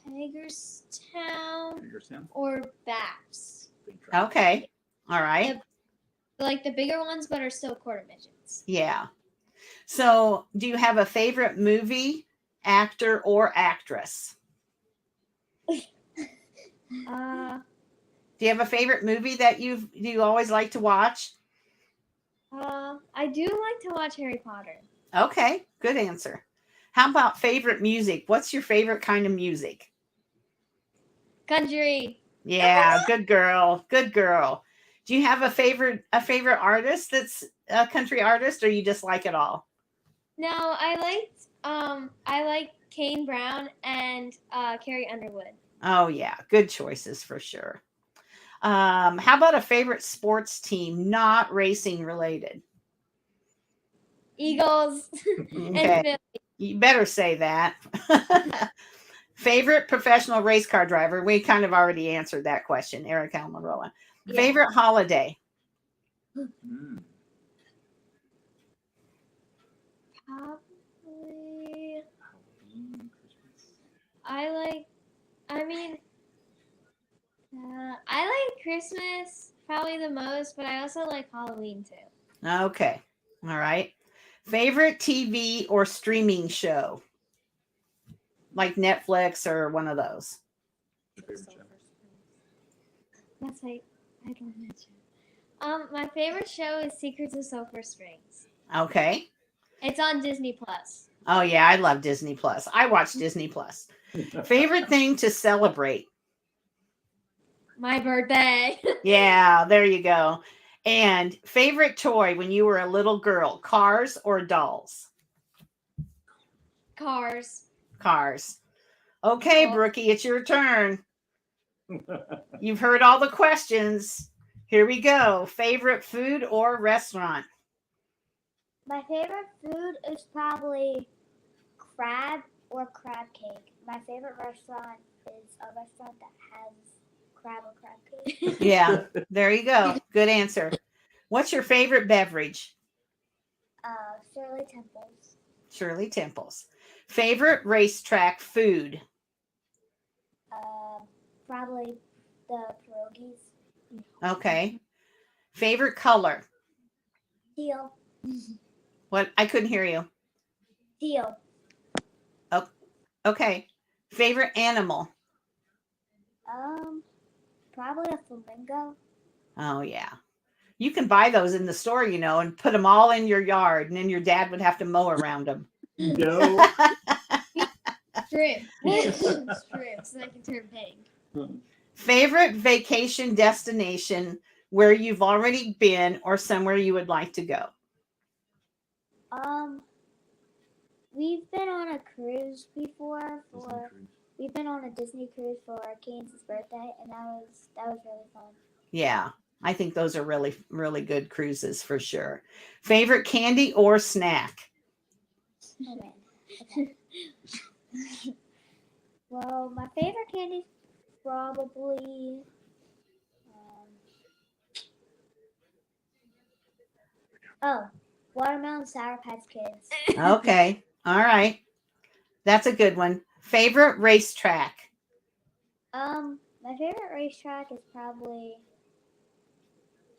Hagerstown Hagerstown? or Baps. Big truck. Okay. All right. Like the bigger ones, but are still quarter midgets. Yeah. So, do you have a favorite movie, actor, or actress? Do you have a favorite movie that you always like to watch? I do like to watch Harry Potter. Okay, good answer. How about favorite music? What's your favorite kind of music? Country. Yeah, good girl. Good girl. Do you have a favorite artist that's a country artist, or you just like it all? No, I like Kane Brown and Carrie Underwood. Oh yeah, good choices for sure. How about a favorite sports team, not racing related? Eagles Okay. and Philly. You better say that. Favorite professional race car driver? We kind of already answered that question, Eric Almirola. Yeah. Favorite holiday? Mm. Probably. Halloween, Christmas. I like Christmas probably the most, but I also like Halloween too. Okay. All right. Favorite TV or streaming show? Like Netflix or one of those. Your favorite show? That's right. I don't mention. My favorite show is Secrets of Sulphur Springs. Okay. It's on Disney Plus. Oh yeah, I love Disney Plus. I watch Disney Plus. Favorite thing to celebrate? My birthday. Yeah, there you go. And favorite toy when you were a little girl, cars or dolls? Cars. Cars. Okay, Oh. Brookie, it's your turn. You've heard all the questions. Here we go. Favorite food or restaurant? My favorite food is probably crab or crab cake. My favorite restaurant is a restaurant that has crab or crab cake. Yeah, there you go. Good answer. What's your favorite beverage? Shirley Temples. Shirley Temples. Favorite racetrack food? Probably the pierogies. Okay. Favorite color? Teal. What? I couldn't hear you. Teal. Okay. Favorite animal? Probably a flamingo. Oh, yeah. You can buy those in the store, and put them all in your yard, and then your dad would have to mow around them. No. Shrimp. Shrimp, so I can turn pink. Favorite vacation destination where you've already been or somewhere you would like to go? we've been on a cruise before we've been on a Disney cruise for Kane's birthday, and that was really fun. Yeah. I think those are really, really good cruises for sure. Favorite candy or snack? Oh man. Okay. Well, my favorite candy's probably watermelon Sour Patch Kids. Okay. All right. That's a good one. Favorite racetrack? My favorite racetrack is probably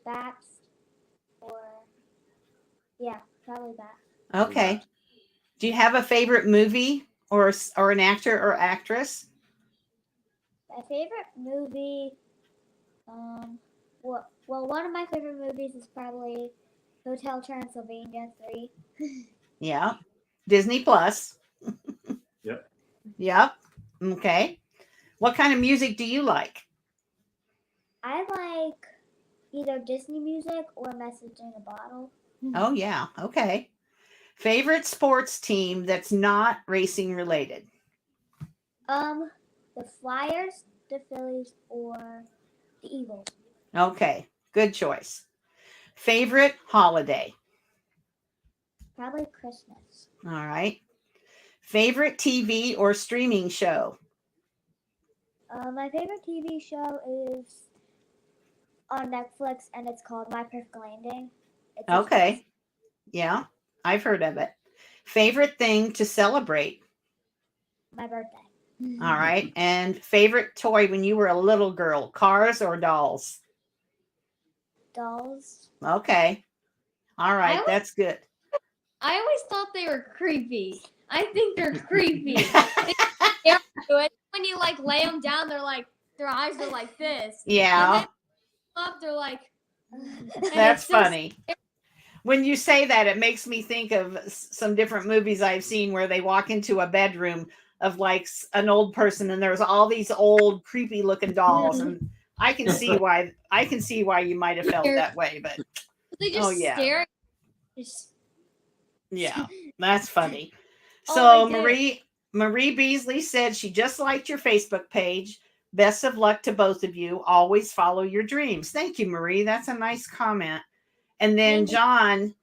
Baps or probably Baps. Okay. Do you have a favorite movie or an actor or actress? My favorite movie, one of my favorite movies is probably Hotel Transylvania 3. Yeah. Disney Plus. Yep. Yep. Okay. What kind of music do you like? I like either Disney music or Message in a Bottle. Oh, yeah. Okay. Favorite sports team that's not racing related? The Flyers, the Phillies, or the Eagles. Okay. Good choice. Favorite holiday? Probably Christmas. All right. Favorite TV or streaming show? My favorite TV show is on Netflix, and it's called My Perfect Landing. It's a Okay. Yeah. I've heard of it. Favorite thing to celebrate? my birthday. All right. And favorite toy when you were a little girl, cars or dolls? Dolls. Okay. All right. always- That's good. I always thought they were creepy. I think they're creepy. When you like lay them down, they're like their eyes are like this. Yeah. And then up, they're like. That's it's so funny. When you say that, it makes me think of some different movies I've seen where they walk into a bedroom of like an old person and there's all these old creepy looking dolls, and I can see why you might have felt that way, but They just Oh, yeah. stare. Just, yeah, that's funny. Oh, So they do. Marie Beasley said she just liked your Facebook page. Best of luck to both of you. Always follow your dreams. Thank you, Marie. That's a nice comment. And then Thank you. John,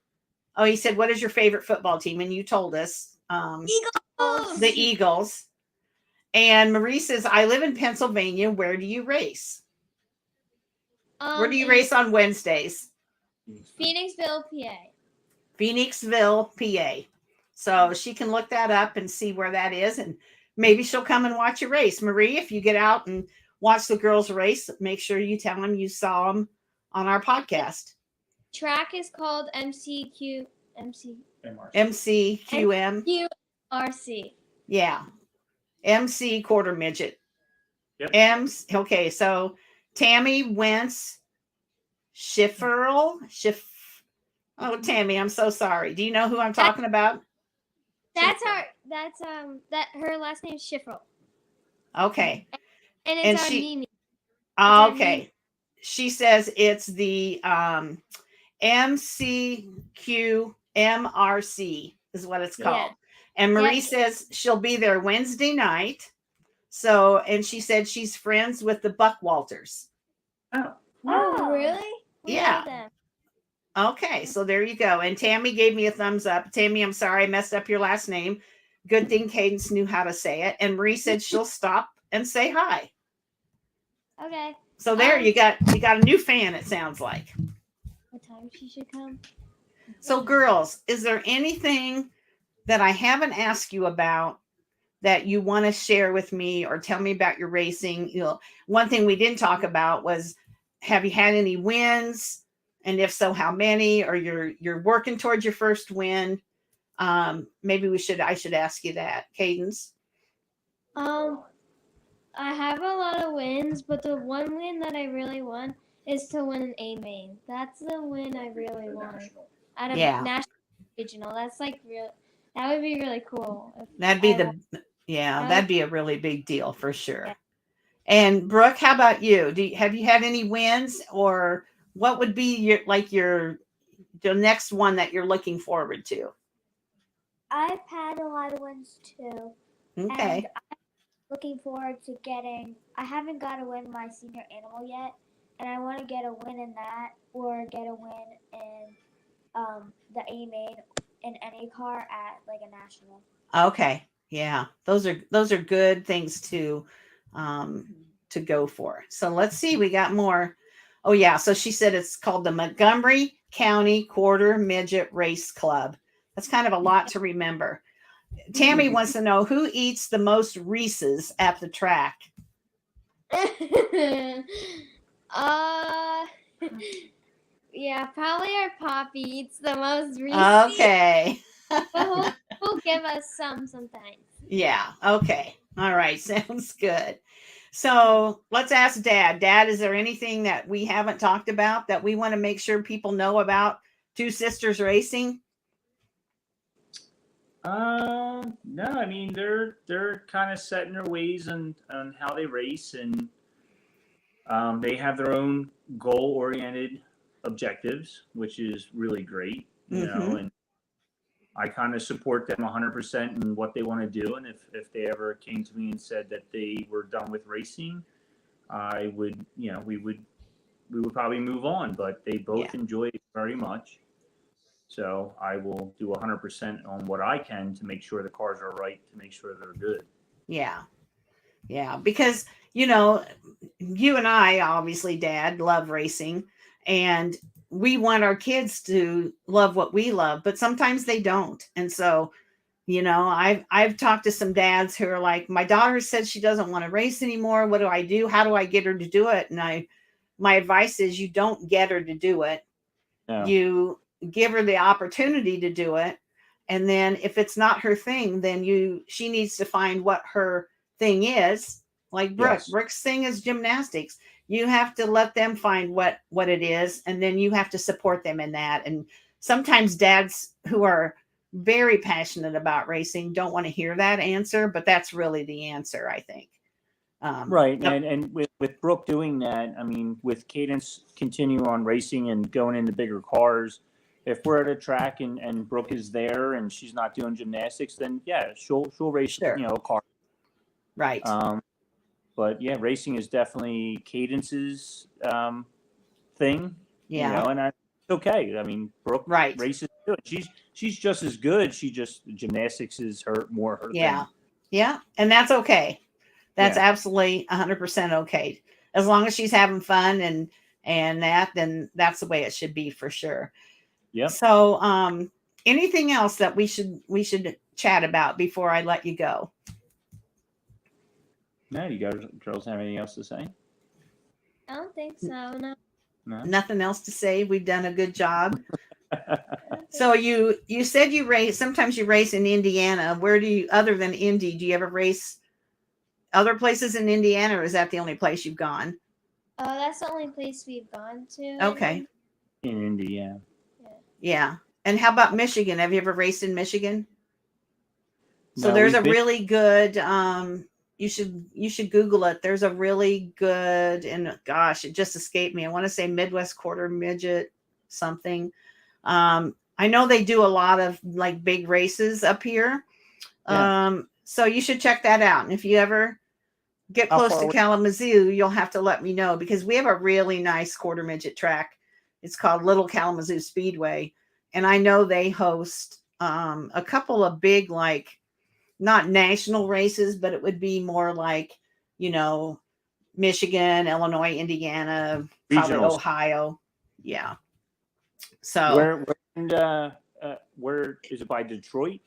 he said, what is your favorite football team? And you told us Eagles. the Eagles. And Marie says, I live in Pennsylvania. Where do you race? Where do you in race on Wednesdays? Phoenixville, PA. Phoenixville, PA. So she can look that up and see where that is. And maybe she'll come and watch a race. Marie, if you get out and watch the girls race, make sure you tell them you saw them on our podcast. Track is called MRC. MCQM. Yeah. MC quarter midget. Yep. Okay. So Tammy Wentz Schifferl. Oh, Tammy, I'm so sorry. Do you know who I'm talking about? That her last name's Schifferl. Okay. And And it's our she- Mimi. Oh, her okay. name. She says it's the MCQMRC is what it's called. Yeah. And Marie Yep. says she'll be there Wednesday night. So, and she said she's friends with the Buckwalters. Oh, Oh, really? We Yeah. know them. Okay, so there you go. And Tammy gave me a thumbs up. Tammy, I'm sorry I messed up your last name. Good thing Cadence knew how to say it. And Marie said she'll stop and say hi. Okay. So there you got a new fan, it sounds like. What time she should come? So girls, is there anything that I haven't asked you about that you want to share with me or tell me about your racing? You know, one thing we didn't talk about was, have you had any wins? And if so, how many? Or you're working towards your first win? Maybe I should ask you that, Cadence. I have a lot of wins, but the one win that I really want is to win an A main. That's the win I really want. Out of Yeah. national regional. That's like real. That would be really cool. That'd be that'd be a really big deal for sure. And Brooke, how about you? Have you had any wins, or what would be the next one that you're looking forward to? I've had a lot of wins too. Okay. And I'm looking forward to getting. I haven't got a win in my senior animal yet, and I want to get a win in that, or get a win in the A main in any car at like a national. Okay. Yeah. Those are good things to go for. So let's see. We got more. Oh yeah. So she said it's called the Montgomery County Quarter Midget Race Club. That's kind of a lot to remember. Tammy wants to know who eats the most Reese's at the track. Yeah, probably our Poppy eats the most Reese's. Okay. But he'll give us some sometimes. Yeah. Okay. All right. Sounds good. So let's ask Dad. Dad, is there anything that we haven't talked about that we want to make sure people know about Two Sisters Racing? No, I mean they're kind of set in their ways on how they race, and they have their own goal-oriented objectives, which is really great, you know, and I kind of support them 100% in what they want to do. And if they ever came to me and said that they were done with racing, I would, you know, we would probably move on, but they both enjoy it very much. So I will do 100% on what I can to make sure the cars are right, to make sure they're good. Yeah. Yeah. Because, you know, you and I, obviously, Dad, love racing, and we want our kids to love what we love, but sometimes they don't. And so, you know, I've talked to some dads who are like, my daughter said she doesn't want to race anymore. What do I do? How do I get her to do it? And my advice is you don't get her to do it. Yeah. You give her the opportunity to do it. And then if it's not her thing, then she needs to find what her thing is. Like Brooke. Yes. Brooke's thing is gymnastics. You have to let them find what it is, and then you have to support them in that. And sometimes dads who are very passionate about racing don't want to hear that answer, but that's really the answer, I think. Right. And with Brooke doing that, I mean, with Cadence continue on racing and going into bigger cars, if we're at a track and Brooke is there and she's not doing gymnastics, then yeah, she'll race, Sure. you know, a car. Right. But yeah, racing is definitely Cadence's thing. Yeah. You know, and it's okay. I mean, Brooke races good. She's just as good. Gymnastics is her Yeah. thing. Yeah. And that's okay. That's absolutely 100% okay. As long as she's having fun and then that's the way it should be for sure. Yeah. So, anything else that we should chat about before I let you go? No, you girls have anything else to say? I don't think so. No. Nothing else to say. We've done a good job. So you said you race. Sometimes you race in Indiana. Where do you, other than Indy, do you ever race other places in Indiana, or is that the only place you've gone? Oh, that's the only place we've gone to. Okay. In Indy, yeah. Yeah. And how about Michigan? Have you ever raced in Michigan? So No, there's a really good, you should Google it. There's a really good, and gosh, it just escaped me. I want to say Midwest Quarter Midget something. I know they do a lot of like big races up here. Yeah. So you should check that out. And if you ever get close to Kalamazoo, you'll have to let me know, because we have a really nice quarter midget track. It's called Little Kalamazoo Speedway. And I know they host a couple of big, like, not national races, but it would be more like, you know, Michigan, Illinois, Indiana, probably Ohio. Yeah. So where is it, by Detroit?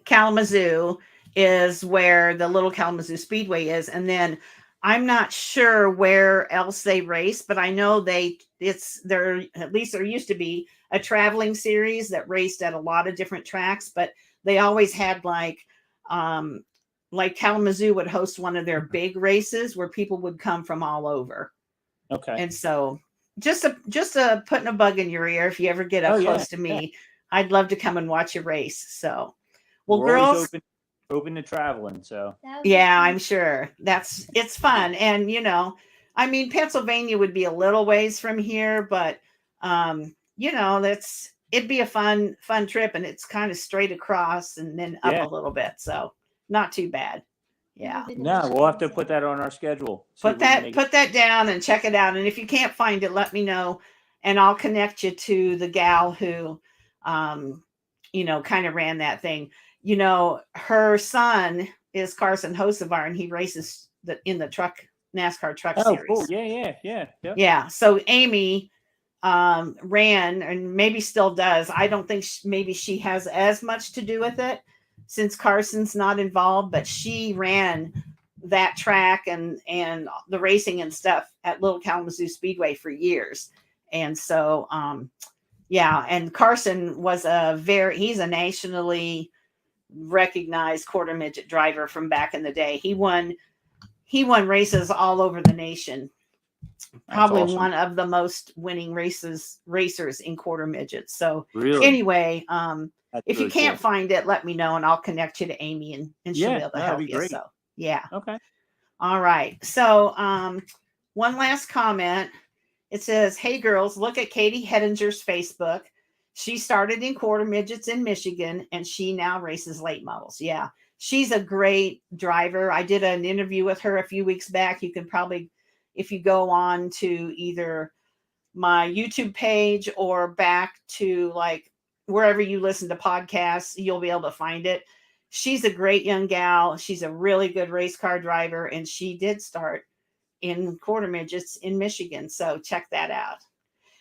Kalamazoo is where the Little Kalamazoo Speedway is. And then I'm not sure where else they race, but I know there at least there used to be a traveling series that raced at a lot of different tracks, but they always had like Kalamazoo would host one of their big races where people would come from all over. Okay. And so just putting a bug in your ear, if you ever get up close to me, I'd love to come and watch a race. So, well, we're girls, open to traveling. So yeah, I'm sure it's fun. And, you know, I mean, Pennsylvania would be a little ways from here, but, you know, it'd be a fun trip, and it's kind of straight across and then up Yeah. a little bit, so not too bad. Yeah. No, we'll have to put that on our schedule. See if Put we can that make put that down and check it out. And if you can't find it, let me know, and I'll connect you to the gal who, um, kind of ran that thing. Her son is Carson Hocevar, and he races in the NASCAR truck Oh, series. cool. Yeah. Yep. Yeah. So Amy ran, and maybe still does. I don't think maybe she has as much to do with it since Carson's not involved, but she ran that track and the racing and stuff at Little Kalamazoo Speedway for years. And so yeah, and Carson was he's a nationally recognized quarter midget driver from back in the day. He won races all over the nation. Probably awesome. one of the most winning racers in quarter midgets. So Really? anyway, That's if you really can't cool. find it, let me know and I'll connect you to Amy, and she'll be able to that'd help be you. great. So yeah. Okay. All right. So one last comment. It says, "Hey girls, look at Katie Hettinger's Facebook. She started in quarter midgets in Michigan, and she now races late models." Yeah, she's a great driver. I did an interview with her a few weeks back. You can probably, if you go on to either my YouTube page or back to like wherever you listen to podcasts, you'll be able to find it. She's a great young gal. She's a really good race car driver, and she did start in quarter midgets in Michigan. So check that out.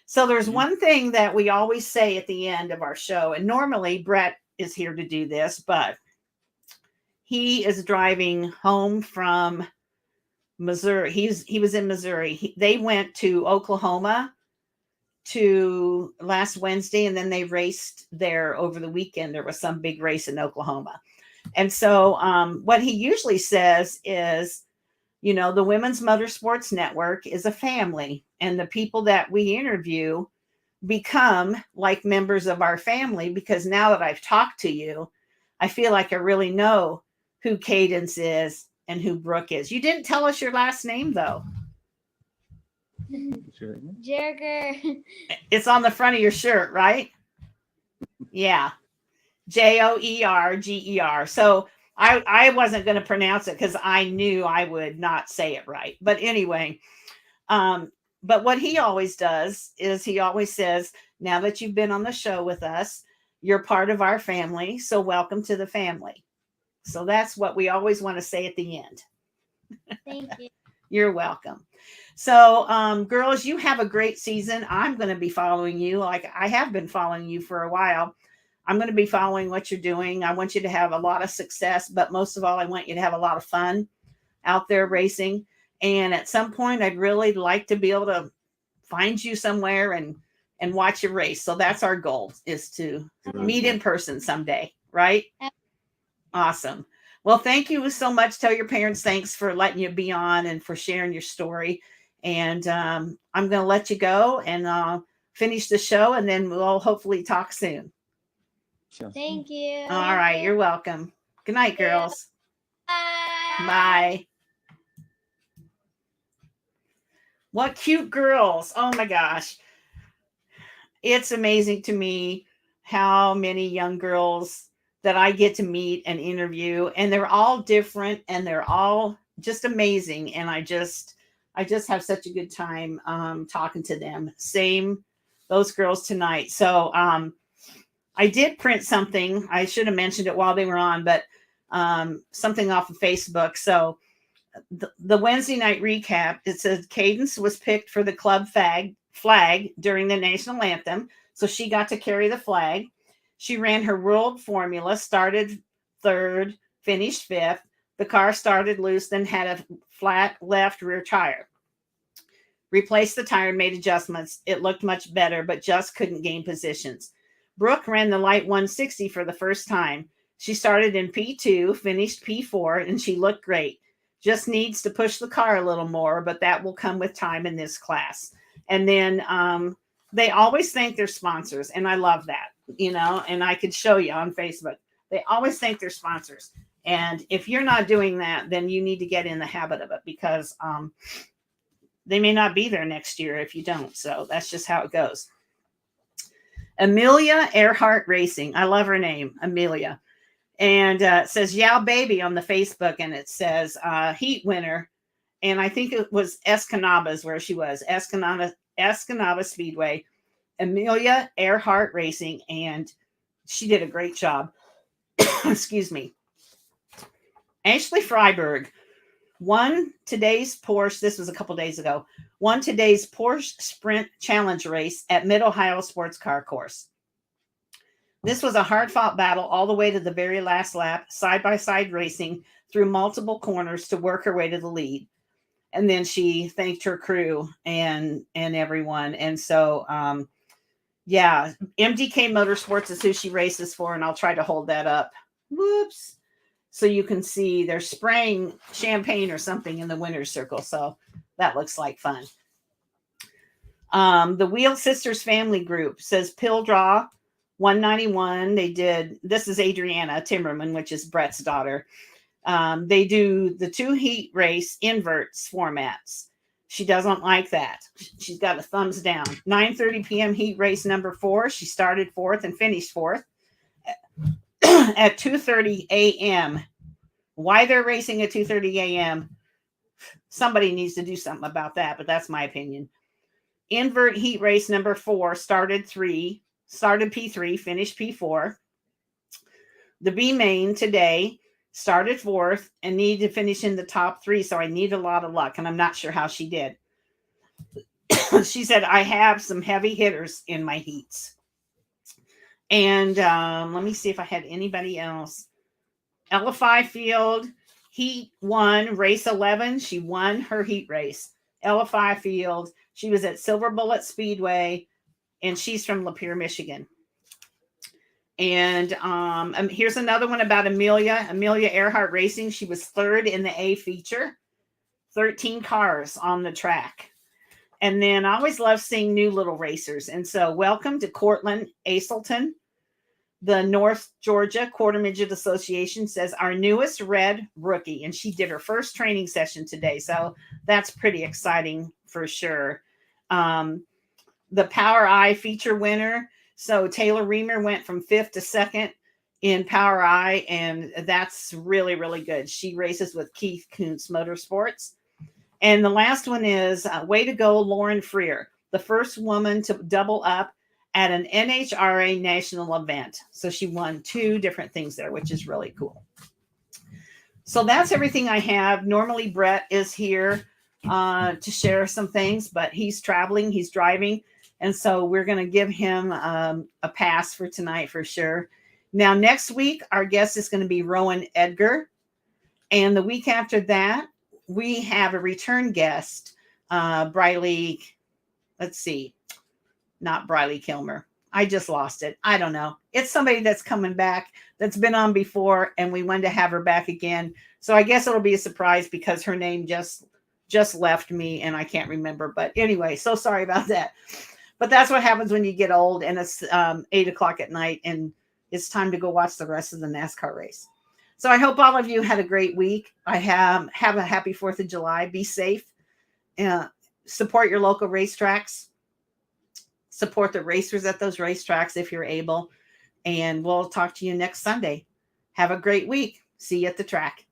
So there's one thing that we always say at the end of our show, and normally Brett is here to do this, but he is driving home from Missouri. He was in Missouri. They went to Oklahoma to last Wednesday, and then they raced there over the weekend. There was some big race in Oklahoma. And so what he usually says is, the Women's Motorsports Network is a family, and the people that we interview become like members of our family, because now that I've talked to you, I feel like I really know who Cadence is and who Brooke is. You didn't tell us your last name, though. Jerger. It's on the front of your shirt, right? Yeah. Joerger. So I wasn't going to pronounce it because I knew I would not say it right. But anyway, but what he always does is he always says, now that you've been on the show with us, you're part of our family. So welcome to the family. So that's what we always want to say at the end. Thank you. You're welcome. So, girls, you have a great season. I'm going to be following you. Like I have been following you for a while. I'm going to be following what you're doing. I want you to have a lot of success, but most of all, I want you to have a lot of fun out there racing. And at some point, I'd really like to be able to find you somewhere and watch you race. So that's our goal, is to meet in person someday, right? Awesome. Well, thank you so much. Tell your parents thanks for letting you be on and for sharing your story. And I'm going to let you go and finish the show, and then we'll hopefully talk soon. Thank you. All right. You're welcome. Good night, girls. Bye. Bye. What cute girls. Oh my gosh. It's amazing to me how many young girls that I get to meet and interview, and they're all different and they're all just amazing. And I just have such a good time talking to them. Same, those girls tonight. So I did print something. I should have mentioned it while they were on, but something off of Facebook. So the Wednesday night recap, it says Cadence was picked for the club flag during the national anthem. So she got to carry the flag. She ran her world formula, started third, finished fifth. The car started loose, then had a flat left rear tire. Replaced the tire and made adjustments. It looked much better, but just couldn't gain positions. Brooke ran the light 160 for the first time. She started in P2, finished P4, and she looked great. Just needs to push the car a little more, but that will come with time in this class. And then they always thank their sponsors, and I love that, and I could show you on Facebook. They always thank their sponsors. And if you're not doing that, then you need to get in the habit of it, because they may not be there next year if you don't. So that's just how it goes. Amelia Earhart Racing. I love her name, Amelia. And it says "Yeah, baby" on the Facebook, and it says heat winner. And I think it was Escanaba is where she was. Escanaba Speedway. Amelia Earhart Racing, and she did a great job. Excuse me. Ashley Freiberg won today's Porsche. This was a couple days ago. Won today's Porsche Sprint Challenge race at Mid-Ohio Sports Car Course. This was a hard-fought battle all the way to the very last lap, side-by-side racing through multiple corners to work her way to the lead. And then she thanked her crew and everyone. And so, yeah, MDK Motorsports is who she races for, and I'll try to hold that up. Whoops. So you can see they're spraying champagne or something in the winner's circle. So that looks like fun. The Wheel Sisters Family Group says Pill Draw 191. They did, this is Adriana Timmerman, which is Brett's daughter. They do the 2 heat race inverts formats. She doesn't like that. She's got a thumbs down. 9:30 p.m. heat race number 4. She started 4th and finished 4th at 2:30 a.m. Why they're racing at 2:30 a.m. Somebody needs to do something about that, but that's my opinion. Invert heat race number 4 started P3, finished P4. The B main today started 4th and needed to finish in the top 3. So I need a lot of luck, and I'm not sure how she did. She said, I have some heavy hitters in my heats. And let me see if I had anybody else. Ella Fifield, heat 1, race 11. She won her heat race. Ella Fifield, she was at Silver Bullet Speedway, and she's from Lapeer, Michigan. And here's another one about Amelia Earhart Racing. She was 3rd in the A feature, 13 cars on the track. And then I always love seeing new little racers. And so welcome to Cortland Aselton. The North Georgia Quarter Midget Association says our newest red rookie, and she did her first training session today. So that's pretty exciting for sure. The Power Eye feature winner. So Taylor Reamer went from 5th to 2nd in Power Eye, and that's really, really good. She races with Keith Kuntz Motorsports. And the last one is way to go, Lauren Freer, the first woman to double up at an NHRA national event. So she won 2 different things there, which is really cool. So that's everything I have. Normally Brett is here to share some things, but he's traveling, he's driving. And so we're going to give him a pass for tonight for sure. Now, next week, our guest is going to be Rowan Edgar. And the week after that, we have a return guest, Briley. Let's see. Not Briley Kilmer. I just lost it. I don't know. It's somebody that's coming back that's been on before, and we wanted to have her back again. So I guess it'll be a surprise because her name just left me and I can't remember. But anyway, so sorry about that. But that's what happens when you get old and it's 8 o'clock at night and it's time to go watch the rest of the NASCAR race. So I hope all of you had a great week. I have a happy 4th of July. Be safe. Support your local racetracks. Support the racers at those racetracks if you're able. And we'll talk to you next Sunday. Have a great week. See you at the track.